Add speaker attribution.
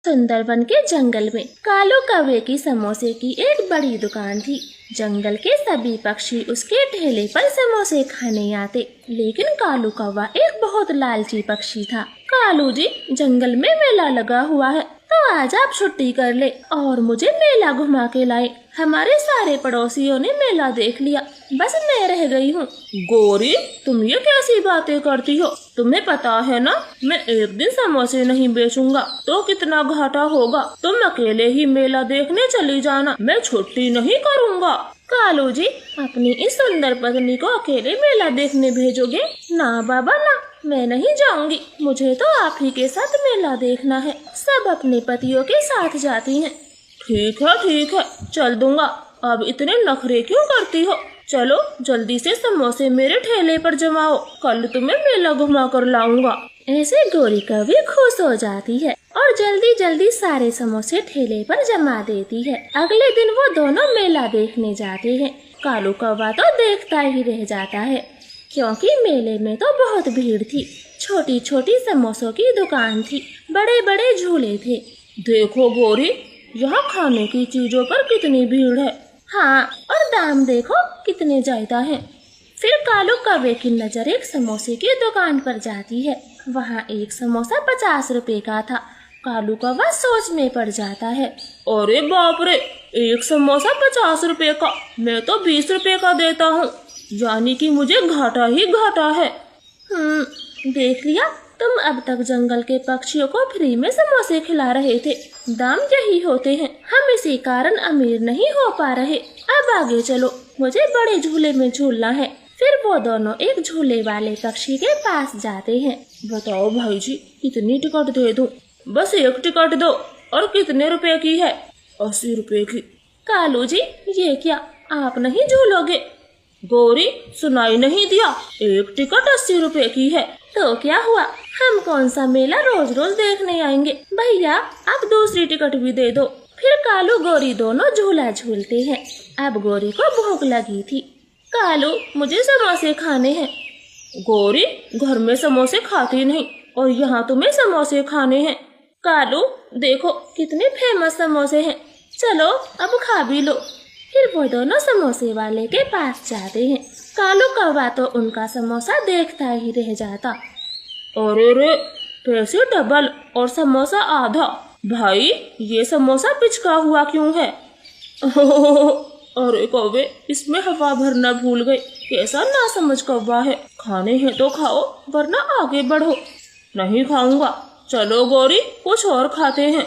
Speaker 1: सुंदरबन के जंगल में कालू कौवे की समोसे की एक बड़ी दुकान थी। जंगल के सभी पक्षी उसके ठेले पर समोसे खाने आते, लेकिन कालू कौवा एक बहुत लालची पक्षी था। कालू जी, जंगल में मेला लगा हुआ है, तो आज आप छुट्टी कर ले और मुझे मेला घुमा के लाए। हमारे सारे पड़ोसियों ने मेला देख लिया, बस मैं रह गई हूँ।
Speaker 2: गौरी, तुम ये कैसी बातें करती हो? तुम्हें पता है ना, मैं एक दिन समोसे नहीं बेचूंगा तो कितना घाटा होगा। तुम अकेले ही मेला देखने चली जाना, मैं छुट्टी नहीं करूँगा।
Speaker 1: कालू जी, अपनी इस सुंदर पत्नी को अकेले मेला देखने भेजोगे? ना बाबा ना, मैं नहीं जाऊंगी। मुझे तो आप ही के साथ मेला देखना है। सब अपने पतियों के साथ जाती हैं।
Speaker 2: ठीक है, चल दूंगा। अब इतने नखरे क्यों करती हो? चलो जल्दी से समोसे मेरे ठेले पर जमाओ, कल तुम्हें मेला घुमा कर लाऊंगा।
Speaker 1: ऐसे गौरी कभी खुश हो जाती है और जल्दी जल्दी सारे समोसे ठेले पर जमा देती है। अगले दिन वो दोनों मेला देखने जाते हैं। कालू कौवा तो देखता ही रह जाता है, क्योंकि मेले में तो बहुत भीड़ थी। छोटी छोटी समोसों की दुकान थी, बड़े बड़े झूले थे।
Speaker 2: देखो गौरी, यहाँ खाने की चीजों पर कितनी भीड़ है।
Speaker 1: हाँ, और दाम देखो कितने ज्यादा हैं। फिर कालू कौवे की नजर एक समोसे की दुकान पर जाती है। वहाँ एक समोसा 50 रुपए का था। कालू कौवा सोच में पड़ जाता है।
Speaker 2: अरे बाप रे, एक समोसा 50 रुपए का, मैं तो 20 रुपए का देता हूँ, यानी कि मुझे घाटा ही घाटा है।
Speaker 1: देख लिया, तुम अब तक जंगल के पक्षियों को फ्री में समोसे खिला रहे थे। दाम यही होते हैं, हम इसी कारण अमीर नहीं हो पा रहे। अब आगे चलो, मुझे बड़े झूले में झूलना है। फिर वो दोनों एक झूले वाले पक्षी के पास जाते हैं।
Speaker 2: बताओ भाई जी, कितनी टिकट दे दूं? बस एक टिकट दो। और कितने रुपए की है? 80 रुपए की।
Speaker 1: कालू जी, ये क्या, आप नहीं झूलोगे?
Speaker 2: गौरी, सुनाई नहीं दिया? एक टिकट 80 रुपए की है।
Speaker 1: तो क्या हुआ, हम कौन सा मेला रोज रोज देखने आएंगे? भैया, आप दूसरी टिकट भी दे दो। फिर कालू गौरी दोनों झूला झूलते हैं। अब गौरी को भूख लगी थी। कालू, मुझे समोसे खाने हैं।
Speaker 2: गौरी, घर में समोसे खाती नहीं और यहाँ तुम्हें समोसे खाने हैं।
Speaker 1: कालू, देखो कितने फेमस समोसे हैं, चलो अब खा भी लो। फिर वो दोनों समोसे वाले के पास जाते हैं। कालू कौवा तो उनका समोसा देखता ही रह जाता।
Speaker 2: अरे रे, पैसे डबल और समोसा आधा। भाई, ये समोसा पिचका हुआ क्यों है? अरे कौवे, इसमें हवा भरना भूल गई। कैसा ना समझ कौवा है। खाने हैं तो खाओ, वरना आगे बढ़ो। नहीं खाऊंगा। चलो गौरी, कुछ और खाते हैं।